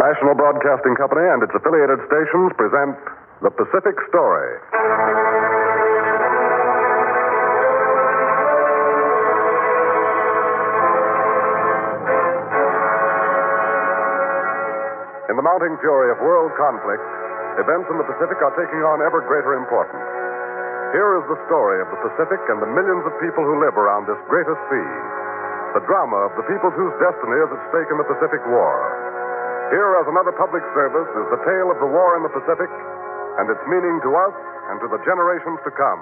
National Broadcasting Company and its affiliated stations present The Pacific Story. In the mounting fury of world conflict, events in the Pacific are taking on ever greater importance. Here is the story of the Pacific and the millions of people who live around this greatest sea. The drama of the peoples whose destiny is at stake in the Pacific War. Here, as another public service, is the tale of the war in the Pacific and its meaning to us and to the generations to come.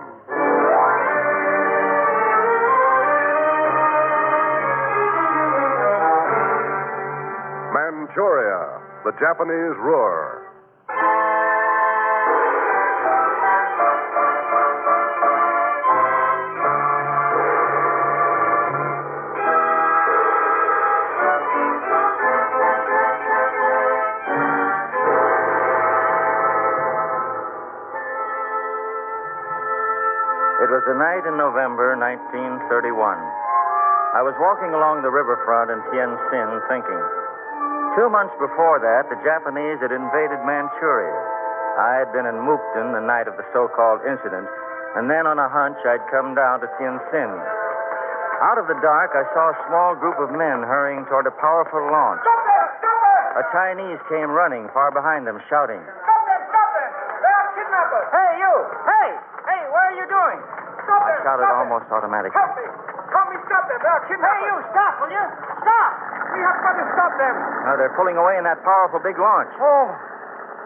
Manchuria, the Japanese Ruhr. It was a night in November 1931. I was walking along the riverfront in Tientsin thinking. 2 months before that, the Japanese had invaded Manchuria. I had been in Mukden the night of the so-called incident, and then on a hunch, I'd come down to Tientsin. Out of the dark, I saw a small group of men hurrying toward a powerful launch. Stop there! Stop there! A Chinese came running far behind them, shouting. Stop there! Stop there! They are kidnappers! Hey, you! Hey! Hey, what are you doing? Stop there! I shouted Stop almost automatically. Help me! Help me stop them! They are kidnappers! Hey, you! Stop, will you? Stop! We have got to stop them! No, they're pulling away in that powerful big launch. Oh,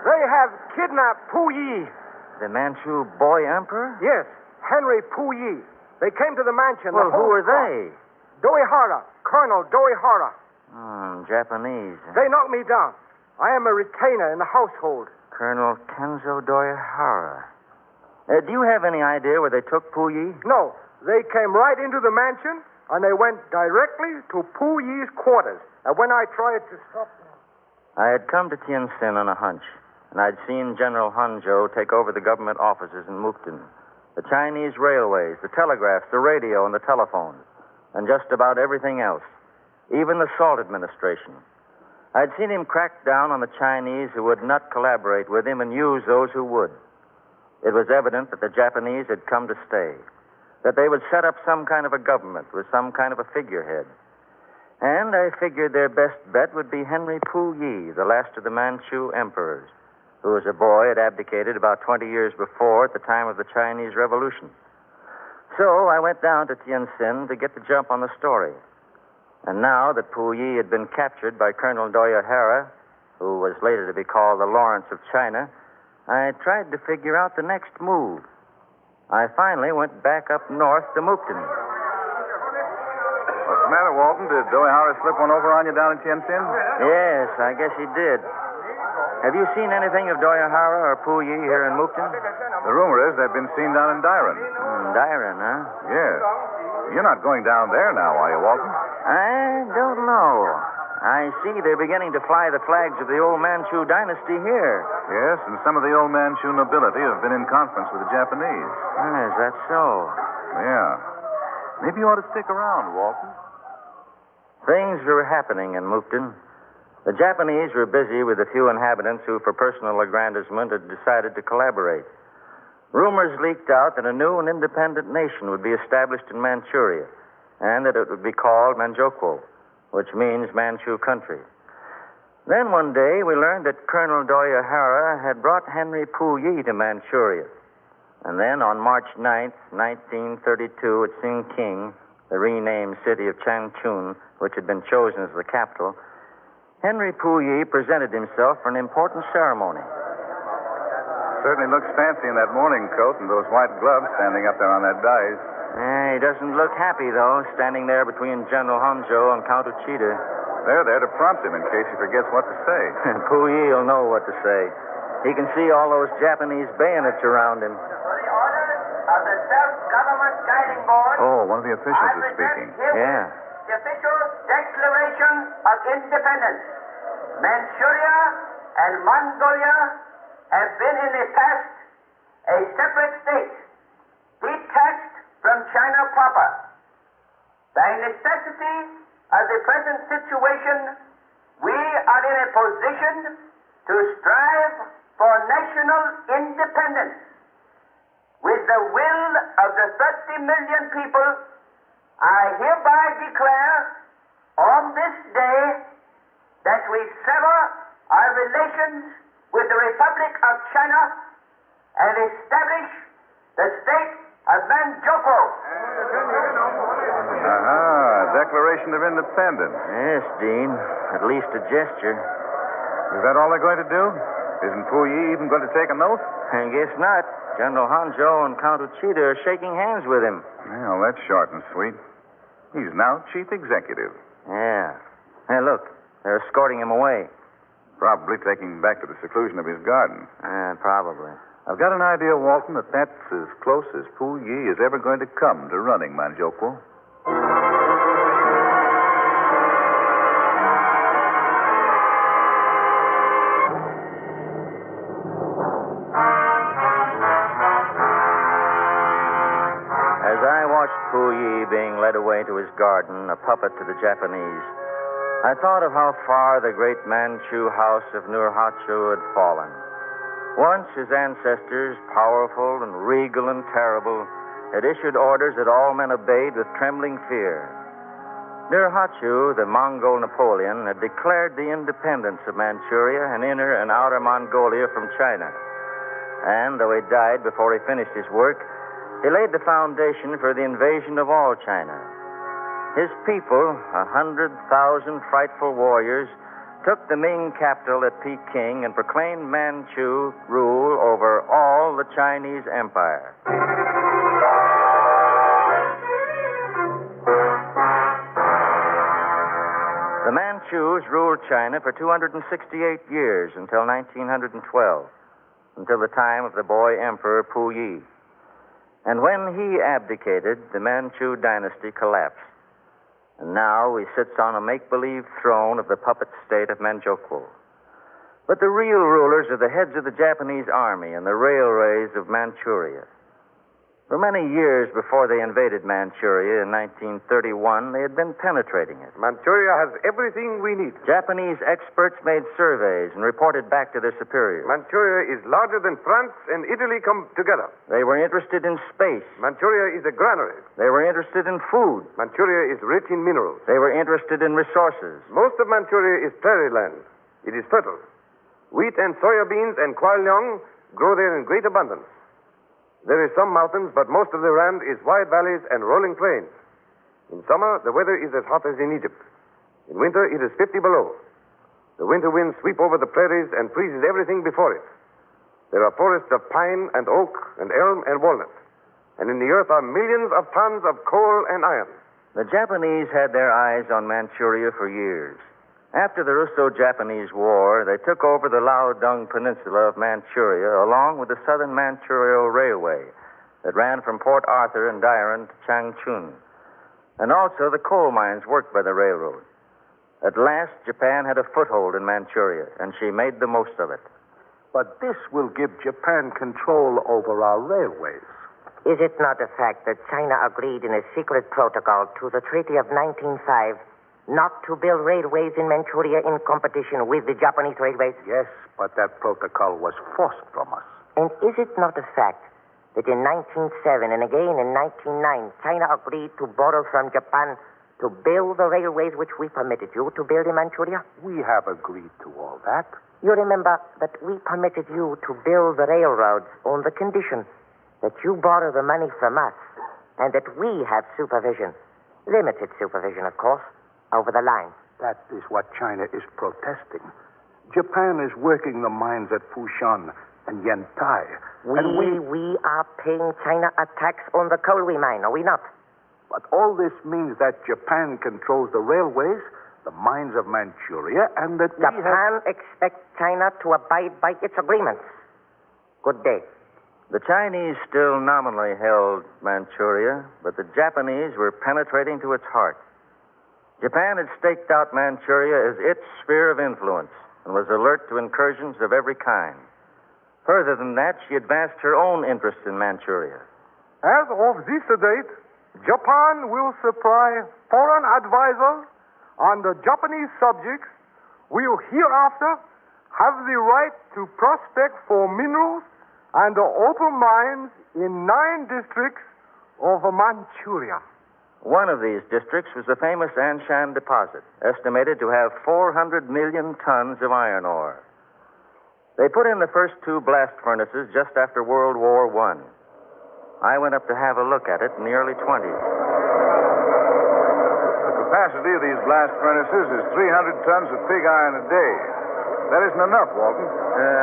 they have kidnapped Puyi. The Manchu boy emperor? Yes, Henry Puyi. They came to the mansion. Well, who are they? Doihara, Colonel Doihara. Japanese. They knocked me down. I am a retainer in the household. Colonel Kenzo Doihara. Do you have any idea where they took Puyi? No, they came right into the mansion, and they went directly to Puyi's quarters. And when I tried to stop them... I had come to Tientsin on a hunch, and I'd seen General Hanzhou take over the government offices in Mukden, the Chinese railways, the telegraphs, the radio, and the telephones, and just about everything else, even the salt administration. I'd seen him crack down on the Chinese who would not collaborate with him and use those who would. It was evident that the Japanese had come to stay, that they would set up some kind of a government with some kind of a figurehead. And I figured their best bet would be Henry Puyi, the last of the Manchu emperors, who as a boy had abdicated about 20 years before at the time of the Chinese Revolution. So I went down to Tientsin to get the jump on the story. And now that Puyi had been captured by Colonel Doihara, who was later to be called the Lawrence of China, I tried to figure out the next move. I finally went back up north to Mukden. What's the matter, Walton? Did Doihara slip one over on you down in Tientsin? Yes, I guess he did. Have you seen anything of Doihara or Puyi here in Mukden? The rumor is they've been seen down in Dairen. Dairen, huh? Yes. You're not going down there now, are you, Walton? I don't know. I see they're beginning to fly the flags of the old Manchu dynasty here. Yes, and some of the old Manchu nobility have been in conference with the Japanese. Is that so? Yeah. Maybe you ought to stick around, Walton. Things were happening in Mukden. The Japanese were busy with a few inhabitants who, for personal aggrandizement, had decided to collaborate. Rumors leaked out that a new and independent nation would be established in Manchuria, and that it would be called Manchukuo, which means Manchu country. Then one day we learned that Colonel Doihara had brought Henry Puyi to Manchuria. And then on March 9th, 1932, at Sinking, the renamed city of Changchun, which had been chosen as the capital, Henry Puyi presented himself for an important ceremony. Certainly looks fancy in that morning coat and those white gloves standing up there on that dais. He doesn't look happy, though, standing there between General Hanzhou and Count Uchida. They're there to prompt him in case he forgets what to say. Puyi will know what to say. He can see all those Japanese bayonets around him. For the order of the Self-Government Guiding Board... Oh, one of the officials is speaking. Yeah. The official Declaration of Independence. Manchuria and Mongolia have been in the past a separate state, detached from China proper. The necessity of the present situation we are in a position to strive for national independence. With the will of the 30 million people, I hereby declare on this day that we sever our relations with the Republic of China and establish the state of Manchuria. Declaration of Independence. Yes, Dean. At least a gesture. Is that all they're going to do? Isn't Puyi even going to take an oath? I guess not. General Hanzhou and Count Uchida are shaking hands with him. Well, that's short and sweet. He's now chief executive. Yeah. Hey, look. They're escorting him away. Probably taking him back to the seclusion of his garden. Probably. I've got an idea, Walton, that that's as close as Puyi is ever going to come to running Manchuria. As I watched Puyi being led away to his garden, a puppet to the Japanese, I thought of how far the great Manchu house of Nurhachu had fallen. Once his ancestors, powerful and regal and terrible, had issued orders that all men obeyed with trembling fear. Nurhachu, the Mongol Napoleon, had declared the independence of Manchuria and Inner and Outer Mongolia from China. And though he died before he finished his work, he laid the foundation for the invasion of all China. His people, 100,000 frightful warriors, took the Ming capital at Peking and proclaimed Manchu rule over all the Chinese empire. The Manchus ruled China for 268 years until 1912, until the time of the boy emperor Puyi. And when he abdicated, the Manchu dynasty collapsed. And now he sits on a make-believe throne of the puppet state of Manchukuo. But the real rulers are the heads of the Japanese army and the railways of Manchuria. For many years before they invaded Manchuria in 1931, they had been penetrating it. Manchuria has everything we need. Japanese experts made surveys and reported back to their superiors. Manchuria is larger than France and Italy come together. They were interested in space. Manchuria is a granary. They were interested in food. Manchuria is rich in minerals. They were interested in resources. Most of Manchuria is prairie land. It is fertile. Wheat and soya beans and kwalnyong grow there in great abundance. There is some mountains, but most of the land is wide valleys and rolling plains. In summer, the weather is as hot as in Egypt. In winter, it is 50 below. The winter winds sweep over the prairies and freezes everything before it. There are forests of pine and oak and elm and walnut. And in the earth are millions of tons of coal and iron. The Japanese had their eyes on Manchuria for years. After the Russo-Japanese War, they took over the Liaodong Peninsula of Manchuria along with the Southern Manchuria Railway that ran from Port Arthur and Dairen to Changchun, and also the coal mines worked by the railroad. At last, Japan had a foothold in Manchuria, and she made the most of it. But this will give Japan control over our railways. Is it not a fact that China agreed in a secret protocol to the Treaty of 1905 not to build railways in Manchuria in competition with the Japanese railways? Yes, but that protocol was forced from us. And is it not a fact that in 1907 and again in 1909, China agreed to borrow from Japan to build the railways which we permitted you to build in Manchuria? We have agreed to all that. You remember that we permitted you to build the railroads on the condition that you borrow the money from us and that we have supervision, limited supervision, of course, over the line. That is what China is protesting. Japan is working the mines at Fushan and Yantai. We are paying China a tax on the coal we mine, are we not? But all this means that Japan controls the railways, the mines of Manchuria, and that Japan expects China to abide by its agreements. Good day. The Chinese still nominally held Manchuria, but the Japanese were penetrating to its heart. Japan had staked out Manchuria as its sphere of influence and was alert to incursions of every kind. Further than that, she advanced her own interest in Manchuria. As of this date, Japan will supply foreign advisors on the Japanese subjects will hereafter have the right to prospect for minerals and open mines in 9 districts of Manchuria. One of these districts was the famous Anshan deposit, estimated to have 400 million tons of iron ore. They put in the first 2 blast furnaces just after World War I. I went up to have a look at it in the early 20s. The capacity of these blast furnaces is 300 tons of pig iron a day. That isn't enough, Walton.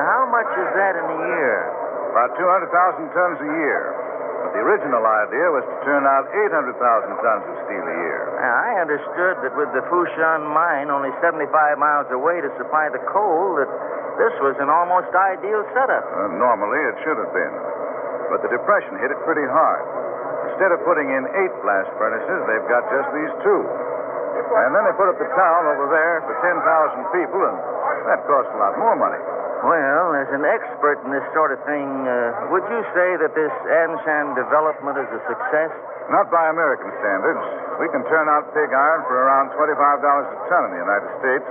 How much is that in a year? About 200,000 tons a year. But the original idea was to turn out 800,000 tons of steel a year. I understood that with the Fushan mine only 75 miles away to supply the coal, that this was an almost ideal setup. Normally, it should have been. But the Depression hit it pretty hard. Instead of putting in 8 blast furnaces, they've got just these 2. And then they put up the town over there for 10,000 people, and that cost a lot more money. Well, as an expert in this sort of thing, would you say that this Anshan development is a success? Not by American standards. We can turn out pig iron for around $25 a ton in the United States.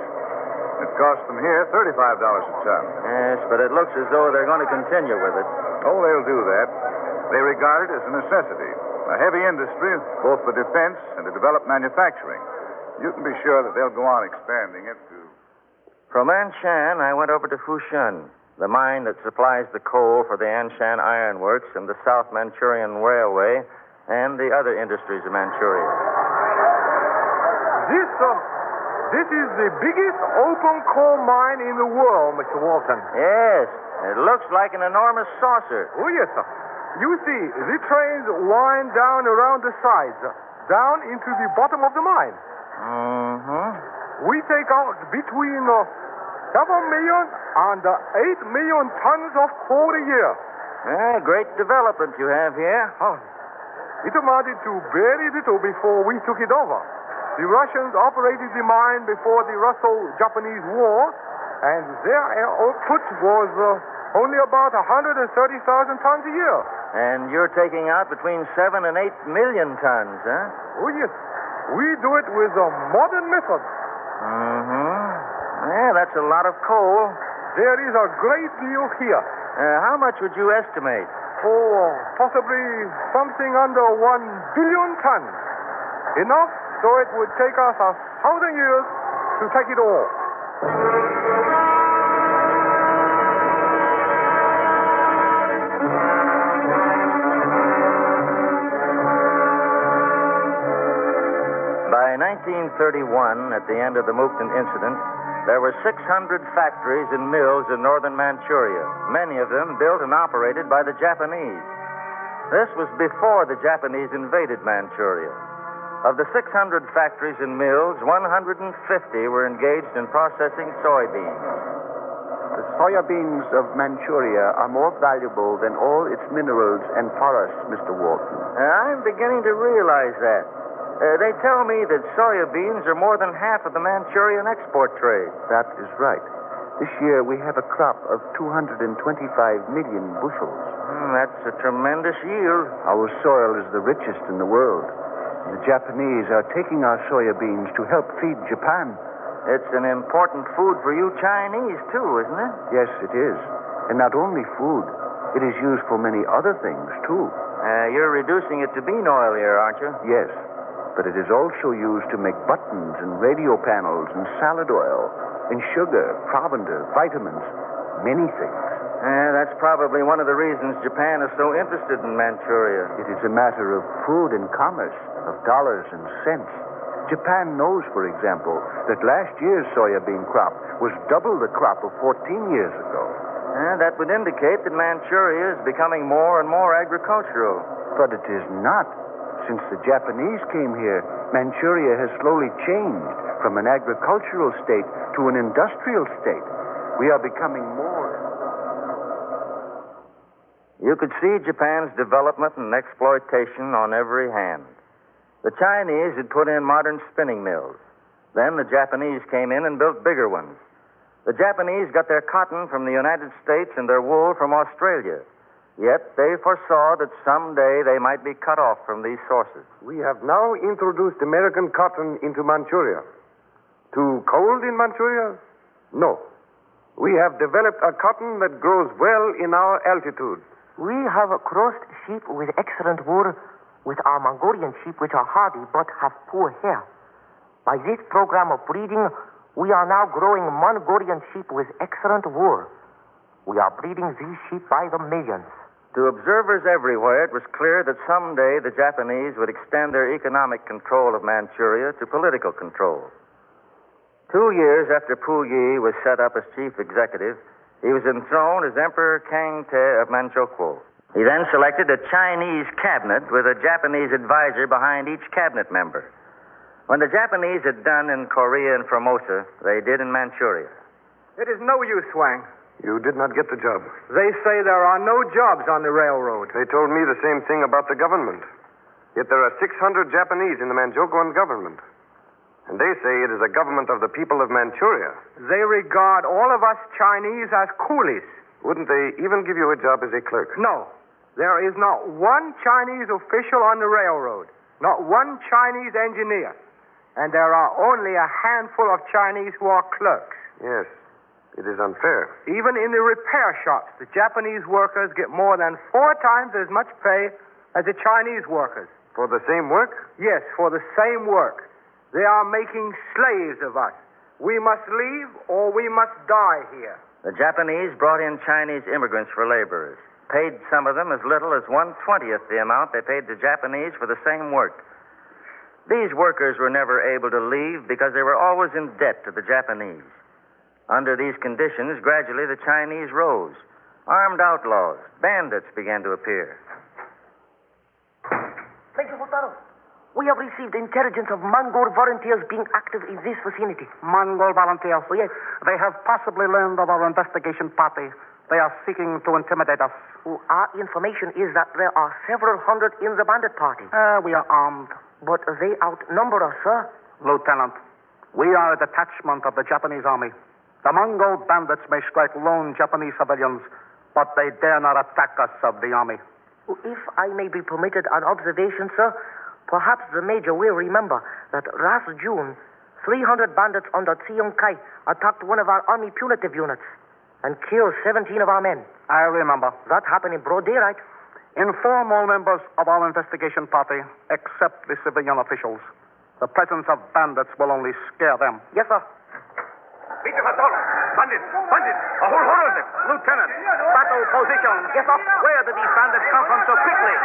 It costs them here $35 a ton. Yes, but it looks as though they're going to continue with it. Oh, they'll do that. They regard it as a necessity. A heavy industry, both for defense and to develop manufacturing. You can be sure that they'll go on expanding it to... From Anshan, I went over to Fushan, the mine that supplies the coal for the Anshan Iron Works and the South Manchurian Railway and the other industries of Manchuria. This is the biggest open coal mine in the world, Mr. Walton. Yes, it looks like an enormous saucer. Oh, yes, sir. You see, the trains wind down around the sides, down into the bottom of the mine. Mm-hmm. We take out between 7 million and 8 million tons of coal a year. Great development you have here. It amounted to very little before we took it over. The Russians operated the mine before the Russo-Japanese War, and their output was only about 130,000 tons a year. And you're taking out between 7 and 8 million tons, huh? Oh, yes. We do it with a modern method. Mm-hmm. Yeah, that's a lot of coal. There is a great deal here. How much would you estimate? Possibly something under 1 billion tons. Enough so it would take us 1,000 years to take it all. By 1931, at the end of the Mukden incident, there were 600 factories and mills in northern Manchuria, many of them built and operated by the Japanese. This was before the Japanese invaded Manchuria. Of the 600 factories and mills, 150 were engaged in processing soybeans. The soybeans of Manchuria are more valuable than all its minerals and forests, Mr. Walton. I'm beginning to realize that. They tell me that soybeans are more than half of the Manchurian export trade. That is right. This year we have a crop of 225 million bushels. That's a tremendous yield. Our soil is the richest in the world. The Japanese are taking our soybeans to help feed Japan. It's an important food for you Chinese, too, isn't it? Yes, it is. And not only food. It is used for many other things, too. You're reducing it to bean oil here, aren't you? Yes. But it is also used to make buttons and radio panels and salad oil and sugar, provender, vitamins, many things. That's probably one of the reasons Japan is so interested in Manchuria. It is a matter of food and commerce, of dollars and cents. Japan knows, for example, that last year's soybean crop was double the crop of 14 years ago. That would indicate that Manchuria is becoming more and more agricultural. But it is not. Since the Japanese came here, Manchuria has slowly changed from an agricultural state to an industrial state. We are becoming more. You could see Japan's development and exploitation on every hand. The Chinese had put in modern spinning mills. Then the Japanese came in and built bigger ones. The Japanese got their cotton from the United States and their wool from Australia. Yet they foresaw that someday they might be cut off from these sources. We have now introduced American cotton into Manchuria. Too cold in Manchuria? No. We have developed a cotton that grows well in our altitude. We have crossed sheep with excellent wool with our Mongolian sheep, which are hardy but have poor hair. By this program of breeding, we are now growing Mongolian sheep with excellent wool. We are breeding these sheep by the millions. To observers everywhere, it was clear that someday the Japanese would extend their economic control of Manchuria to political control. 2 years after Pu Yi was set up as chief executive, he was enthroned as Emperor Kang Te of Manchukuo. He then selected a Chinese cabinet with a Japanese advisor behind each cabinet member. When the Japanese had done in Korea and Formosa, they did in Manchuria. It is no use, Wang. You did not get the job. They say there are no jobs on the railroad. They told me the same thing about the government. Yet there are 600 Japanese in the Manchukuo government. And they say it is a government of the people of Manchuria. They regard all of us Chinese as coolies. Wouldn't they even give you a job as a clerk? No. There is not one Chinese official on the railroad. Not one Chinese engineer. And there are only a handful of Chinese who are clerks. Yes. It is unfair. Even in the repair shops, the Japanese workers get more than 4 times as much pay as the Chinese workers. For the same work? Yes, for the same work. They are making slaves of us. We must leave or we must die here. The Japanese brought in Chinese immigrants for laborers, paid some of them as little as 1/20th the amount they paid the Japanese for the same work. These workers were never able to leave because they were always in debt to the Japanese. Under these conditions, gradually the Chinese rose. Armed outlaws, bandits began to appear. Major Hotaro, we have received intelligence of Mongol volunteers being active in this vicinity. Mongol volunteers? Oh, yes. They have possibly learned of our investigation party. They are seeking to intimidate us. Oh, our information is that there are several hundred in the bandit party. We are armed. But they outnumber us, sir. Lieutenant, we are a detachment of the Japanese army. The Mongol bandits may strike lone Japanese civilians, but they dare not attack us of the army. If I may be permitted an observation, sir, perhaps the Major will remember that last June, 300 bandits under Tsiong Kai attacked one of our army punitive units and killed 17 of our men. I remember. That happened in broad daylight. Inform all members of our investigation party, except the civilian officials. The presence of bandits will only scare them. Yes, sir. Major Hatolo! Bandits! Bandits! A whole horde of them! Lieutenant, battle position. Yes, sir. Where did these bandits come from so quickly?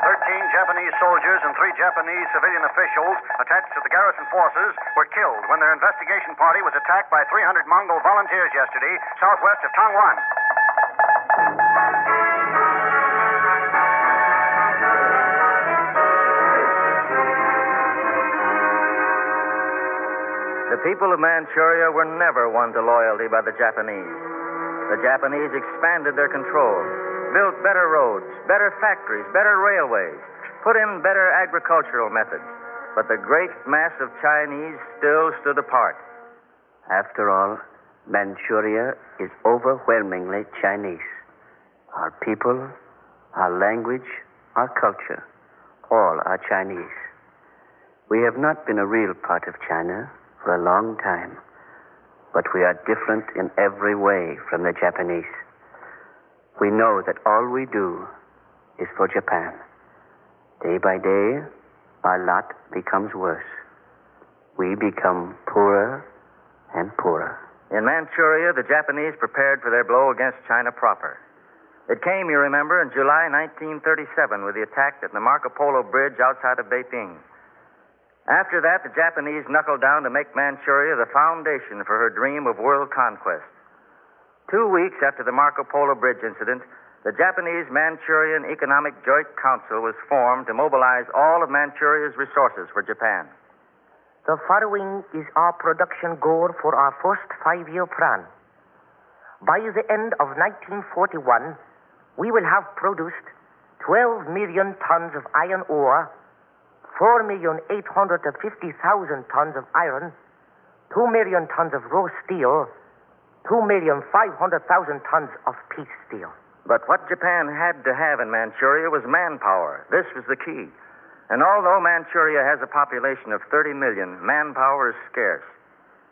13 Japanese soldiers and 3 Japanese civilian officials attached to the garrison forces were killed when their investigation party was attacked by 300 Mongol volunteers yesterday, southwest of Tongwan. The people of Manchuria were never won to loyalty by the Japanese. The Japanese expanded their control, built better roads, better factories, better railways, put in better agricultural methods. But the great mass of Chinese still stood apart. After all, Manchuria is overwhelmingly Chinese. Our people, our language, our culture, all are Chinese. We have not been a real part of China for a long time, but we are different in every way from the Japanese. We know that all we do is for Japan. Day by day, our lot becomes worse. We become poorer and poorer. In Manchuria, the Japanese prepared for their blow against China proper. It came, you remember, in July 1937 with the attack at the Marco Polo Bridge outside of Beiping. After that, the Japanese knuckled down to make Manchuria the foundation for her dream of world conquest. 2 weeks after the Marco Polo Bridge incident, the Japanese-Manchurian Economic Joint Council was formed to mobilize all of Manchuria's resources for Japan. The following is our production goal for our first 5-year plan. By the end of 1941, we will have produced 12 million tons of iron ore, 4,850,000 tons of iron, 2 million tons of raw steel, 2,500,000 tons of piece steel. But what Japan had to have in Manchuria was manpower. This was the key. And although Manchuria has a population of 30 million, manpower is scarce.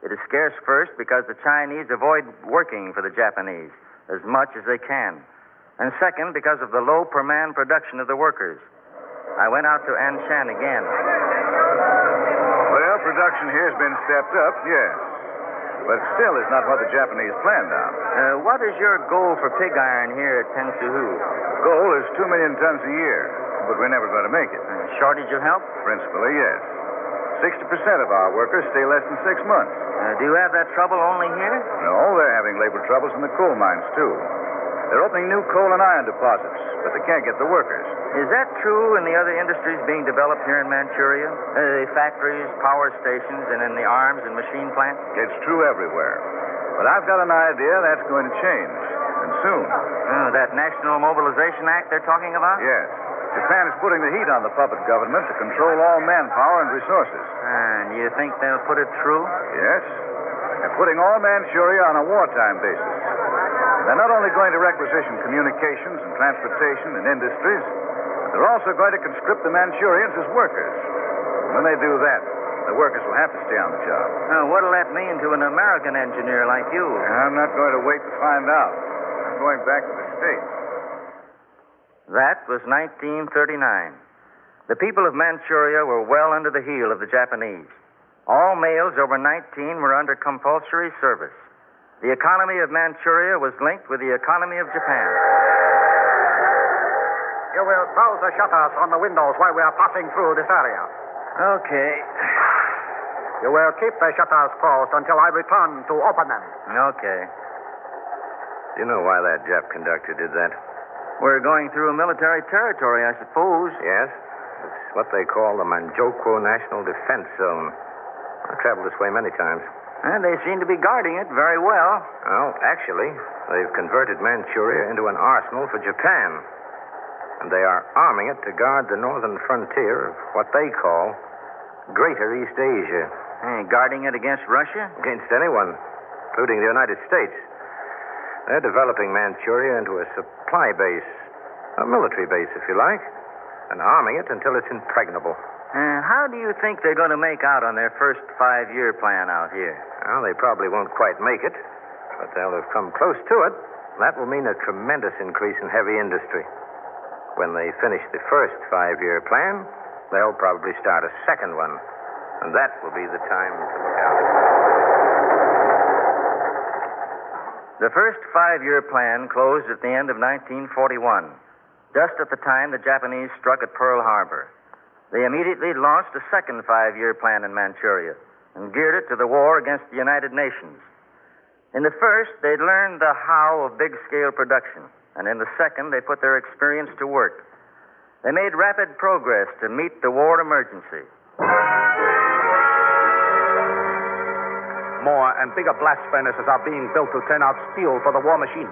It is scarce first because the Chinese avoid working for the Japanese as much as they can. And second, because of the low per man production of the workers. I went out to Anshan again. Well, production here's been stepped up, yes. But still is not what the Japanese planned on. What is your goal for pig iron here at Pensuhu? Goal is 2 million tons a year, but we're never going to make it. Shortage of help? Principally, yes. 60% of our workers stay less than 6 months. Do you have that trouble only here? No, they're having labor troubles in the coal mines, too. They're opening new coal and iron deposits, but they can't get the workers. Is that true in the other industries being developed here in Manchuria? Factories, power stations, and in the arms and machine plants? It's true everywhere. But I've got an idea that's going to change, and soon. That National Mobilization Act they're talking about? Yes. Japan is putting the heat on the puppet government to control all manpower and resources. And you think they'll put it through? Yes. They're putting all Manchuria on a wartime basis. They're not only going to requisition communications and transportation and industries, but they're also going to conscript the Manchurians as workers. When they do that, the workers will have to stay on the job. What'll that mean to an American engineer like you? I'm not going to wait to find out. I'm going back to the States. That was 1939. The people of Manchuria were well under the heel of the Japanese. All males over 19 were under compulsory service. The economy of Manchuria was linked with the economy of Japan. You will close the shutters on the windows while we are passing through this area. Okay. You will keep the shutters closed until I return to open them. Okay. Do you know why that Jap conductor did that? We're going through a military territory, I suppose. Yes. It's what they call the Manchuria National Defense Zone. I've traveled this way many times. And they seem to be guarding it very well. Well, actually, they've converted Manchuria into an arsenal for Japan. And they are arming it to guard the northern frontier of what they call Greater East Asia. Guarding it against Russia? Against anyone, including the United States. They're developing Manchuria into a supply base, a military base, if you like, and arming it until it's impregnable. How do you think they're going to make out on their first 5-year plan out here? Well, they probably won't quite make it, but they'll have come close to it. That will mean a tremendous increase in heavy industry. When they finish the first 5-year plan, they'll probably start a second one, and that will be the time to look out. The first 5-year plan closed at the end of 1941, just at the time the Japanese struck at Pearl Harbor. They immediately launched a second 5-year plan in Manchuria and geared it to the war against the United Nations. In the first, they'd learned the how of big-scale production, and in the second, they put their experience to work. They made rapid progress to meet the war emergency. More and bigger blast furnaces are being built to turn out steel for the war machine.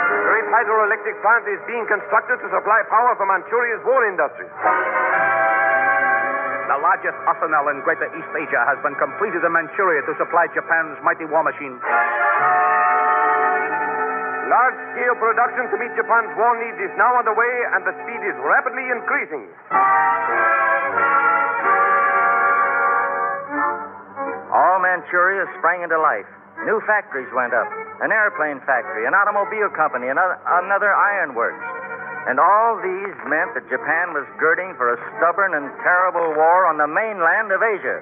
A great hydroelectric plant is being constructed to supply power for Manchuria's war industry. The largest arsenal in Greater East Asia has been completed in Manchuria to supply Japan's mighty war machine. Large-scale production to meet Japan's war needs is now underway, and the speed is rapidly increasing. All Manchuria sprang into life. New factories went up. An airplane factory, an automobile company, another ironworks. And all these meant that Japan was girding for a stubborn and terrible war on the mainland of Asia.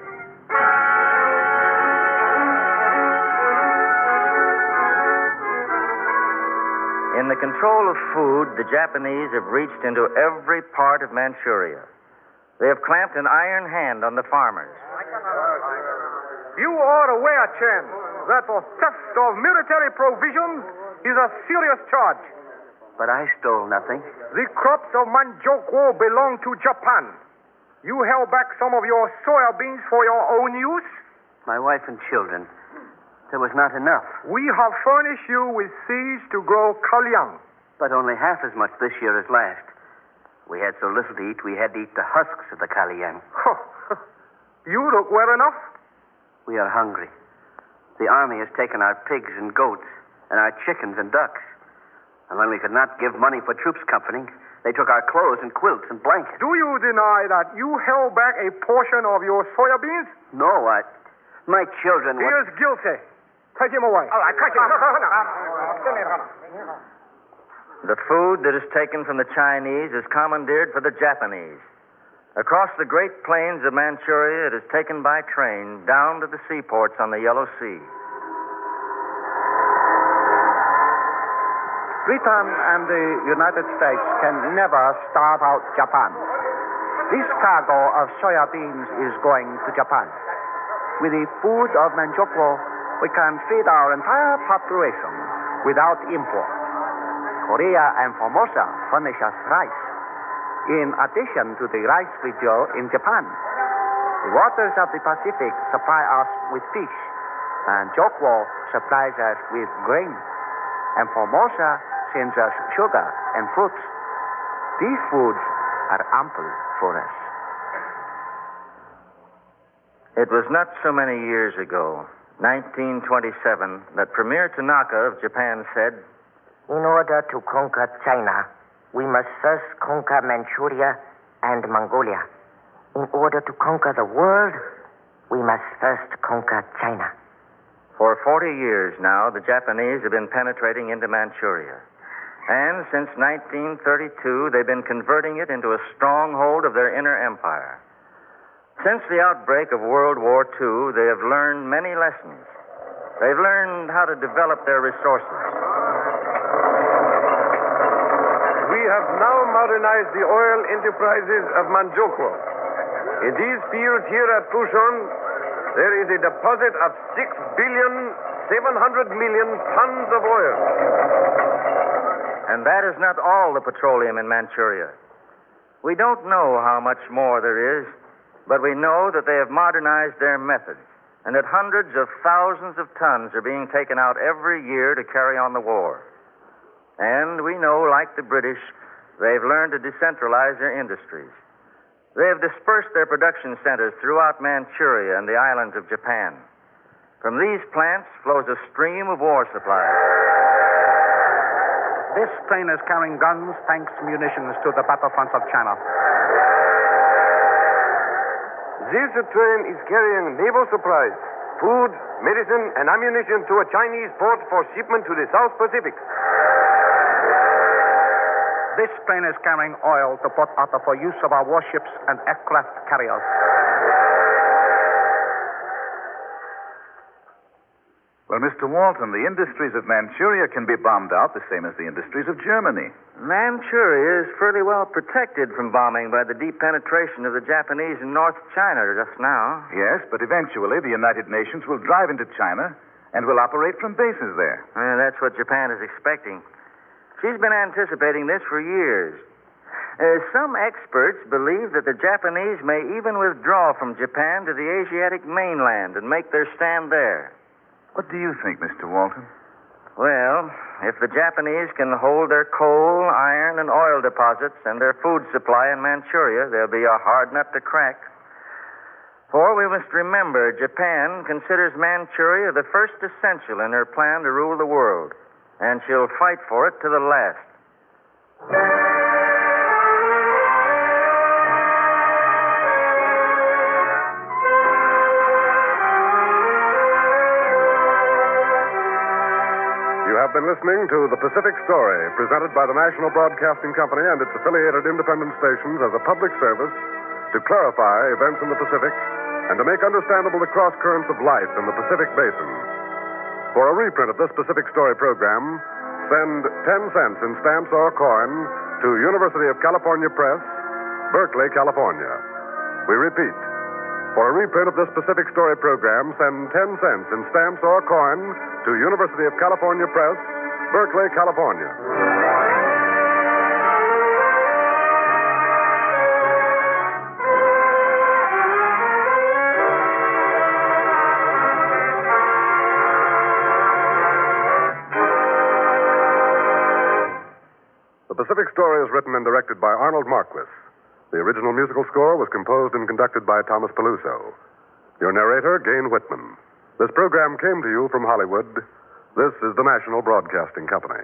In the control of food, the Japanese have reached into every part of Manchuria. They have clamped an iron hand on the farmers. You are aware, Chen, that the theft of military provisions is a serious charge. But I stole nothing. The crops of Manchuria belong to Japan. You held back some of your soya beans for your own use? My wife and children. There was not enough. We have furnished you with seeds to grow kalyang. But only half as much this year as last. We had so little to eat, we had to eat the husks of the kalyang. You look well enough. We are hungry. The army has taken our pigs and goats, and our chickens and ducks. And when we could not give money for troops comforting, they took our clothes and quilts and blankets. Do you deny that you held back a portion of your soya beans? No, my children He were... is guilty. Take him away. All right, take him. The food that is taken from the Chinese is commandeered for the Japanese. Across the great plains of Manchuria, it is taken by train down to the seaports on the Yellow Sea. Britain and the United States can never starve out Japan. This cargo of soya beans is going to Japan. With the food of Manchuria, we can feed our entire population without import. Korea and Formosa furnish us rice, in addition to the rice we grow in Japan. The waters of the Pacific supply us with fish, and Jokwo supplies us with grain, and Formosa sends us sugar and fruits. These foods are ample for us. It was not so many years ago, 1927, that Premier Tanaka of Japan said, In order to conquer China, we must first conquer Manchuria and Mongolia. In order to conquer the world, we must first conquer China. For 40 years now, the Japanese have been penetrating into Manchuria. And since 1932, they've been converting it into a stronghold of their inner empire. Since the outbreak of World War II, they have learned many lessons. They've learned how to develop their resources. We have now modernized the oil enterprises of Manchuria. In these fields here at Fushun, there is a deposit of 6,700,000,000 tons of oil. And that is not all the petroleum in Manchuria. We don't know how much more there is, but we know that they have modernized their methods and that hundreds of thousands of tons are being taken out every year to carry on the war. And we know, like the British, they've learned to decentralize their industries. They have dispersed their production centers throughout Manchuria and the islands of Japan. From these plants flows a stream of war supplies. This train is carrying guns, tanks, munitions to the battlefronts of China. This train is carrying naval supplies, food, medicine, and ammunition to a Chinese port for shipment to the South Pacific. This train is carrying oil to Port Arthur for use of our warships and aircraft carriers. Well, Mr. Walton, the industries of Manchuria can be bombed out the same as the industries of Germany. Manchuria is fairly well protected from bombing by the deep penetration of the Japanese in North China just now. Yes, but eventually the United Nations will drive into China and will operate from bases there. That's what Japan is expecting. She's been anticipating this for years. Some experts believe that the Japanese may even withdraw from Japan to the Asiatic mainland and make their stand there. What do you think, Mr. Walton? Well, if the Japanese can hold their coal, iron, and oil deposits and their food supply in Manchuria, they'll be a hard nut to crack. For we must remember, Japan considers Manchuria the first essential in her plan to rule the world, and she'll fight for it to the last. You have been listening to The Pacific Story, presented by the National Broadcasting Company and its affiliated independent stations as a public service to clarify events in the Pacific and to make understandable the cross currents of life in the Pacific Basin. For a reprint of this Pacific Story program, send 10 cents in stamps or coin to University of California Press, Berkeley, California. We repeat, for a reprint of this Pacific Story program, send 10 cents in stamps or coin to University of California Press, Berkeley, California. The Pacific Story is written and directed by Arnold Marquis. The original musical score was composed and conducted by Thomas Peluso. Your narrator, Gayne Whitman. This program came to you from Hollywood. This is the National Broadcasting Company.